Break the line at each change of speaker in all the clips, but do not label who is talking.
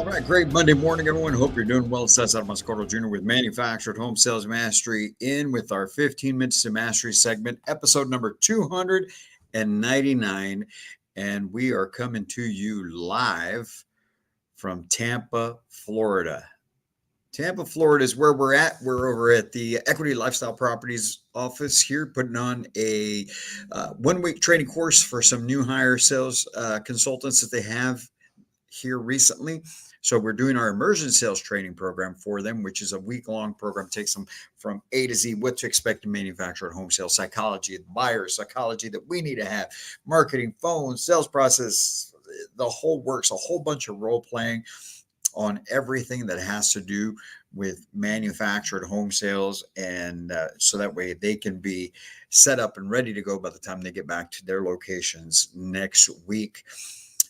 right, great Monday morning, everyone. Hope you're doing well. Cesar Mascoro Jr. with Manufactured Home Sales Mastery in with our 15 Minutes to Mastery segment, episode number 299. And we are coming to you live from Tampa, Florida. Tampa, Florida is where we're at. We're over at the Equity Lifestyle Properties office here, putting on a 1 week training course for some new hire sales consultants that they have here recently. So we're doing our immersion sales training program for them, which is a week-long program. Takes them from A to Z, what to expect in manufactured home sales, psychology, buyer psychology that we need to have, marketing, phone, sales process, the whole works, a whole bunch of role playing on everything that has to do with manufactured home sales. And so that way they can be set up and ready to go by the time they get back to their locations next week.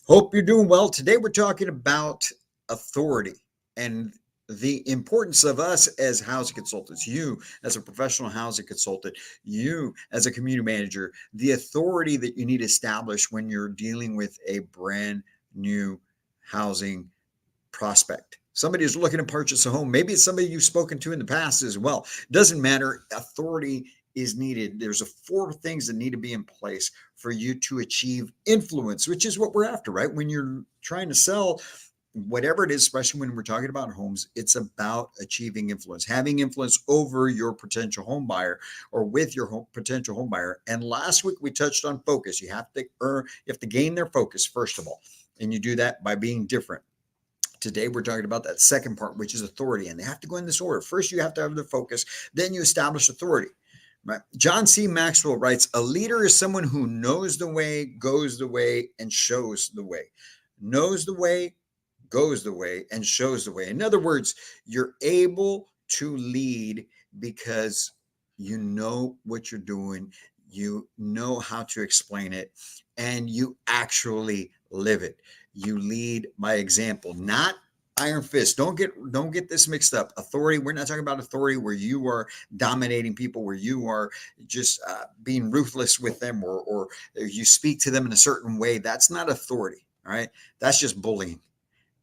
Hope you're doing well. Today we're talking about authority and the importance of us as housing consultants, you as a professional housing consultant, you as a community manager, the authority that you need to establish when you're dealing with a brand new housing prospect. Somebody who's looking to purchase a home. Maybe it's somebody you've spoken to in the past as well. Doesn't matter. Authority is needed. There's 4 things that need to be in place for you to achieve influence, which is what we're after, right? When you're trying to sell whatever it is, especially when we're talking about homes, it's about achieving influence, having influence over your potential home buyer or with your potential home buyer. And last week we touched on focus. You have to gain their focus first of all, and you do that by being different. Today, we're talking about that second part, which is authority. And they have to go in this order. First, you have to have the focus. Then you establish authority. Right? John C. Maxwell writes, a leader is someone who knows the way, goes the way, and shows the way. Knows the way, goes the way, and shows the way. In other words, you're able to lead because you know what you're doing. You know how to explain it, and you actually live it. You lead by example, not iron fist. Don't get this mixed up. Authority. We're not talking about authority where you are dominating people, where you are just being ruthless with them, or you speak to them in a certain way. That's not authority. All right. That's just bullying.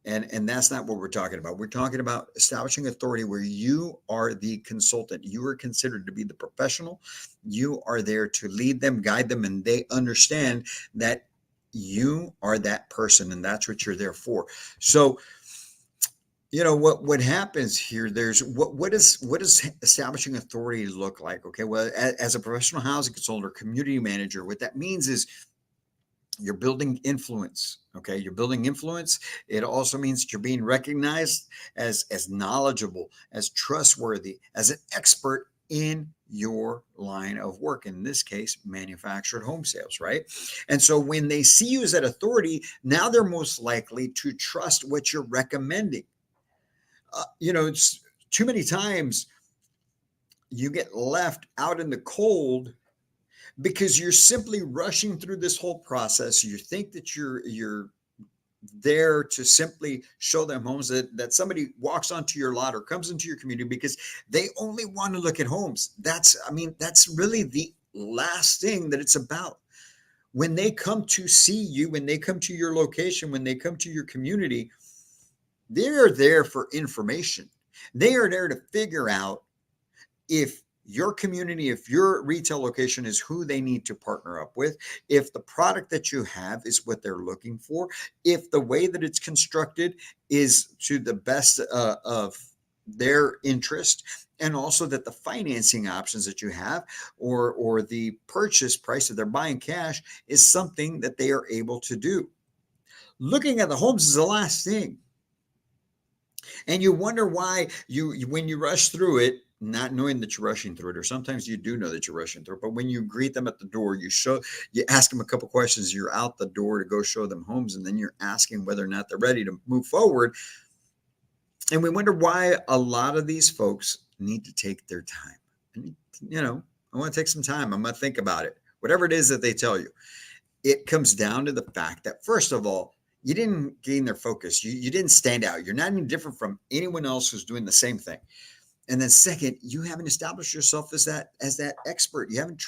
And that's not what we're talking about. We're talking about establishing authority where you are the consultant. You are considered to be the professional. You are there to lead them, guide them, and they understand that you are that person, and that's what you're there for. So, what happens here, there's what does establishing authority look like? Okay, well, as a professional housing consultant or community manager, what that means is you're building influence. Okay, you're building influence. It also means that you're being recognized as knowledgeable, as trustworthy, as an expert in your line of work, in this case manufactured home sales, right? And so when they see you as that authority, now they're most likely to trust what you're recommending. It's too many times you get left out in the cold because you're simply rushing through this whole process. You think that you're there to simply show them homes, that somebody walks onto your lot or comes into your community because they only want to look at homes. That's really the last thing that it's about. When they come to see you, when they come to your location, when they come to your community, they're there for information. They are there to figure out if your community, if your retail location is who they need to partner up with, if the product that you have is what they're looking for, if the way that it's constructed is to the best of their interest, and also that the financing options that you have or the purchase price that they're buying cash is something that they are able to do. Looking at the homes is the last thing. And you wonder why when you rush through it, not knowing that you're rushing through it, or sometimes you do know that you're rushing through it, but when you greet them at the door, you ask them a couple questions, you're out the door to go show them homes, and then you're asking whether or not they're ready to move forward. And we wonder why a lot of these folks need to take their time. And, I want to take some time. I'm going to think about it. Whatever it is that they tell you, it comes down to the fact that, first of all, you didn't gain their focus. You didn't stand out. You're not any different from anyone else who's doing the same thing. And then second, you haven't established yourself as that expert. You haven't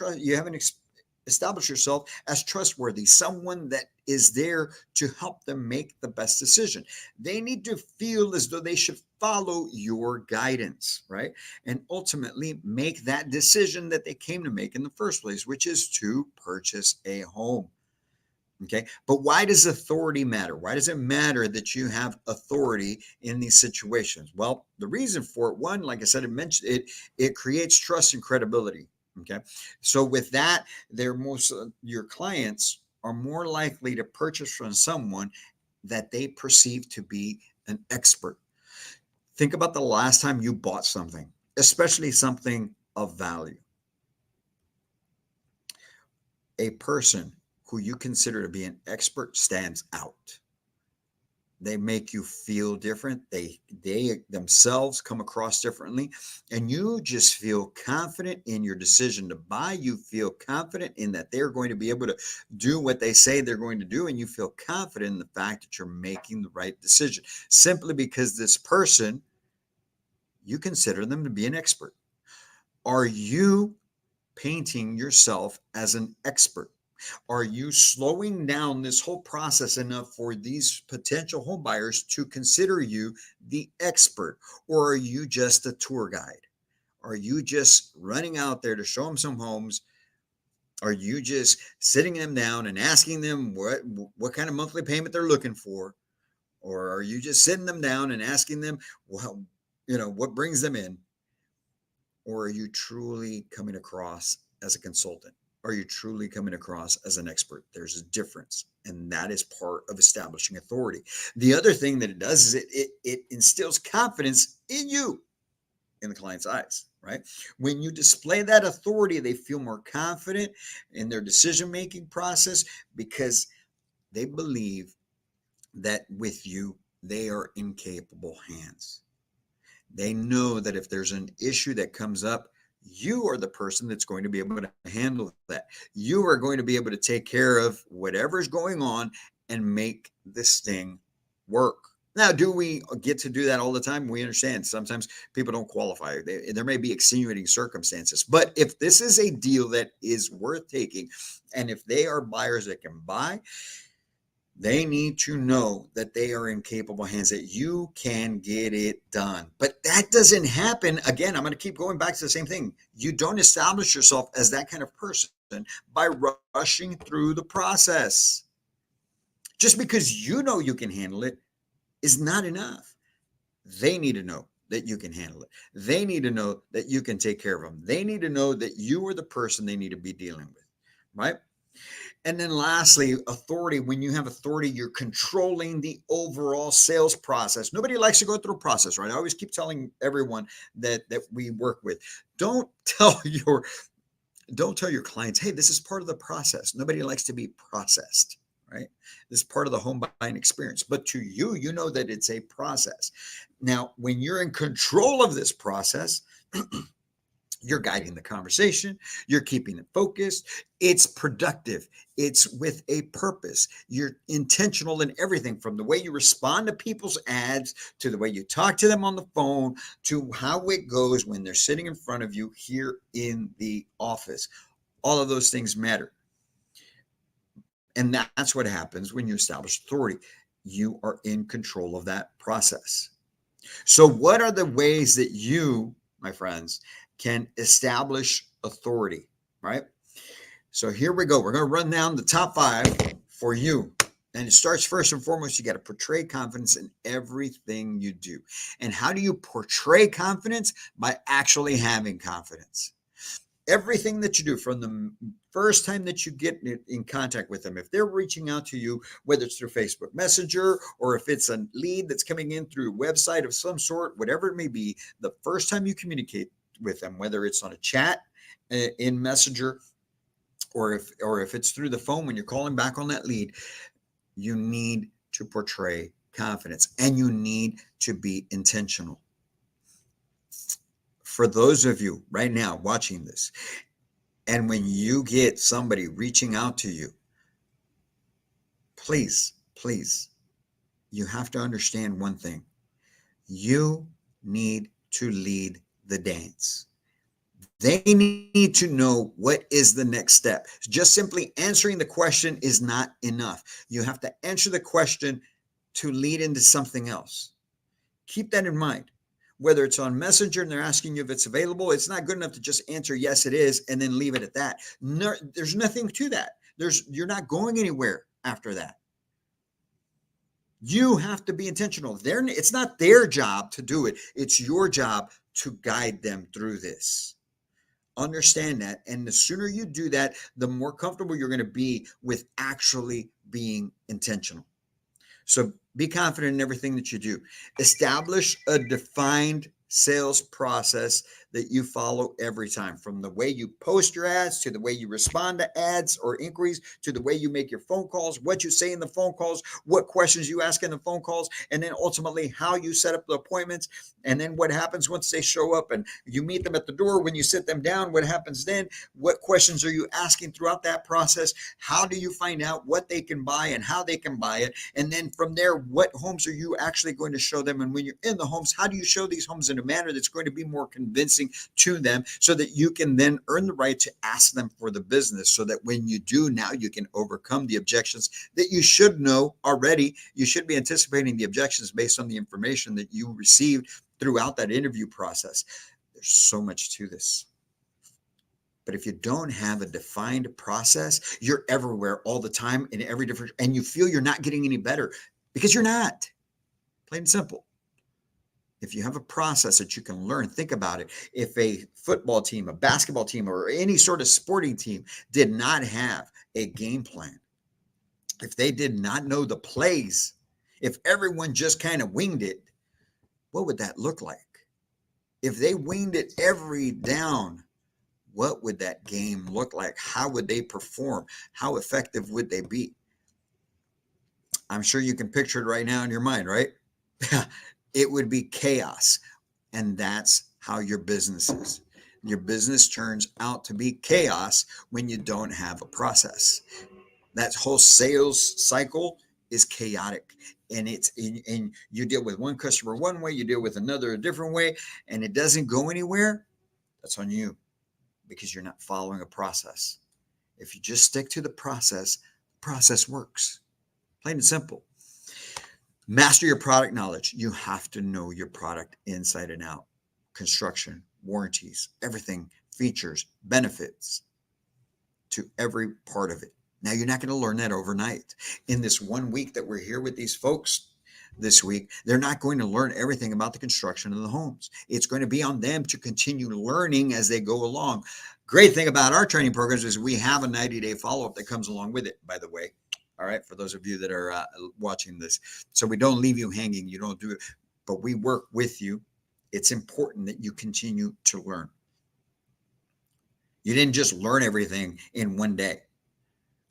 establish yourself as trustworthy, someone that is there to help them make the best decision. They need to feel as though they should follow your guidance, right? And ultimately make that decision that they came to make in the first place, which is to purchase a home. Okay. But why does authority matter? Why does it matter that you have authority in these situations? Well, the reason for it, one, like I said, it creates trust and credibility. Okay. So with that, your clients are more likely to purchase from someone that they perceive to be an expert. Think about the last time you bought something, especially something of value. A person who you consider to be an expert stands out. They make you feel different. They themselves come across differently, and you just feel confident in your decision to buy. You feel confident in that they're going to be able to do what they say they're going to do, and you feel confident in the fact that you're making the right decision simply because this person, you consider them to be an expert. Are you painting yourself as an expert? Are you slowing down this whole process enough for these potential home buyers to consider you the expert? Or are you just a tour guide? Are you just running out there to show them some homes? Are you just sitting them down and asking them what kind of monthly payment they're looking for? Or are you just sitting them down and asking them, well, what brings them in? Or are you truly coming across as a consultant? Are you truly coming across as an expert? There's a difference, and that is part of establishing authority. The other thing that it does is it instills confidence in you, in the client's eyes, right? When you display that authority, they feel more confident in their decision-making process because they believe that with you, they are in capable hands. They know that if there's an issue that comes up, you are the person that's going to be able to handle that. You are going to be able to take care of whatever's going on and make this thing work. Now, do we get to do that all the time? We understand sometimes people don't qualify. There may be extenuating circumstances, but if this is a deal that is worth taking, and if they are buyers that can buy, they need to know that they are in capable hands, that you can get it done. But that doesn't happen. Again, I'm going to keep going back to the same thing. You don't establish yourself as that kind of person by rushing through the process. Just because you know you can handle it is not enough. They need to know that you can handle it. They need to know that you can take care of them. They need to know that you are the person they need to be dealing with, right? And then lastly, authority. When you have authority, you're controlling the overall sales process. Nobody likes to go through a process, right? I always keep telling everyone that we work with, don't tell your clients, hey, this is part of the process. Nobody likes to be processed, right? This is part of the home buying experience. But to you, you know that it's a process. Now, when you're in control of this process, you're guiding the conversation. You're keeping it focused. It's productive. It's with a purpose. You're intentional in everything from the way you respond to people's ads to the way you talk to them on the phone to how it goes when they're sitting in front of you here in the office. All of those things matter. And that's what happens when you establish authority. You are in control of that process. So, what are the ways that you, my friends, can establish authority, right? So here we go. We're going to run down the top 5 for you. And it starts first and foremost, you got to portray confidence in everything you do. And how do you portray confidence? By actually having confidence. Everything that you do from the first time that you get in contact with them, if they're reaching out to you, whether it's through Facebook Messenger or if it's a lead that's coming in through a website of some sort, whatever it may be, the first time you communicate with them, whether it's on a chat in Messenger or if it's through the phone when you're calling back on that lead, you need to portray confidence and you need to be intentional. For those of you right now watching this, and when you get somebody reaching out to you, please, you have to understand one thing. You need to lead the dance. They need to know what is the next step. Just simply answering the question is not enough. You have to answer the question to lead into something else. Keep that in mind. Whether it's on Messenger and they're asking you if it's available, it's not good enough to just answer yes, it is, and then leave it at that. No, there's nothing to that. You're not going anywhere after that. You have to be intentional. It's not their job to do it. It's your job to guide them through this. Understand that. And the sooner you do that, the more comfortable you're going to be with actually being intentional. So be confident in everything that you do. Establish a defined sales process that you follow every time, from the way you post your ads to the way you respond to ads or inquiries to the way you make your phone calls, what you say in the phone calls, what questions you ask in the phone calls, and then ultimately how you set up the appointments. And then what happens once they show up and you meet them at the door, when you sit them down, what happens then? What questions are you asking throughout that process? How do you find out what they can buy and how they can buy it? And then from there, what homes are you actually going to show them? And when you're in the homes, how do you show these homes in a manner that's going to be more convincing to them, so that you can then earn the right to ask them for the business, so that when you do, now you can overcome the objections that you should know already. You should be anticipating the objections based on the information that you received throughout that interview process. There's so much to this. But if you don't have a defined process, you're everywhere all the time in every different, and you feel you're not getting any better, because you're not. Plain and simple. If you have a process that you can learn, think about it. If a football team, a basketball team, or any sort of sporting team did not have a game plan, if they did not know the plays, if everyone just kind of winged it, what would that look like? If they winged it every down, what would that game look like? How would they perform? How effective would they be? I'm sure you can picture it right now in your mind, right? It would be chaos. And that's how your business is. Your business turns out to be chaos when you don't have a process. That whole sales cycle is chaotic. And you deal with one customer one way, you deal with another a different way, and it doesn't go anywhere. That's on you, because you're not following a process. If you just stick to the process works. Plain and simple. Master your product knowledge. You have to know your product inside and out. Construction, warranties, everything, features, benefits, to every part of it. Now, you're not going to learn that overnight. In this 1 week that we're here with these folks this week, they're not going to learn everything about the construction of the homes. It's going to be on them to continue learning as they go along. Great thing about our training programs is we have a 90-day follow-up that comes along with it, by the way. All right, for those of you that are watching this. So we don't leave you hanging. You don't do it, but we work with you. It's important that you continue to learn. You didn't just learn everything in 1 day.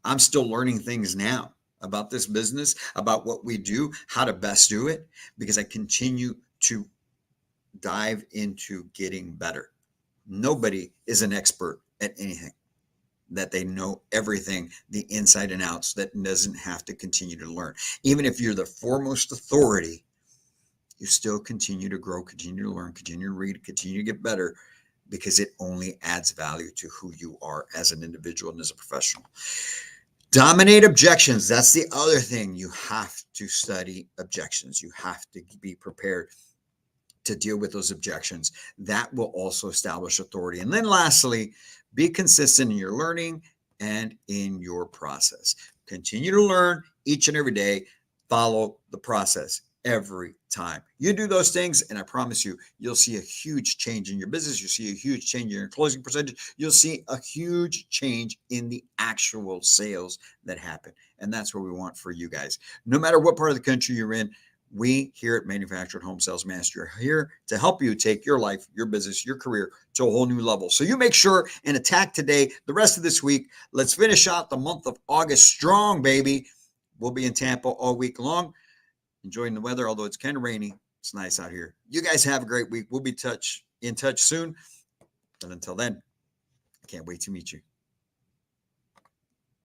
I'm still learning things now about this business, about what we do, how to best do it, because I continue to dive into getting better. Nobody is an expert at anything, that they know everything, the inside and outs, that doesn't have to continue to learn. Even if you're the foremost authority, you still continue to grow, continue to learn, continue to read, continue to get better, because it only adds value to who you are as an individual and as a professional. Dominate objections. That's the other thing. You have to study objections. You have to be prepared to deal with those objections. That will also establish authority. And then lastly, be consistent in your learning and in your process. Continue to learn each and every day. Follow the process every time. You do those things, and I promise you, you'll see a huge change in your business. You'll see a huge change in your closing percentage. You'll see a huge change in the actual sales that happen. And that's what we want for you guys. No matter what part of the country you're in, we here at Manufactured Home Sales Mastery are here to help you take your life, your business, your career to a whole new level. So you make sure and attack today, the rest of this week. Let's finish out the month of August strong, baby. We'll be in Tampa all week long, enjoying the weather, although it's kind of rainy. It's nice out here. You guys have a great week. We'll be in touch soon. And until then, I can't wait to meet you.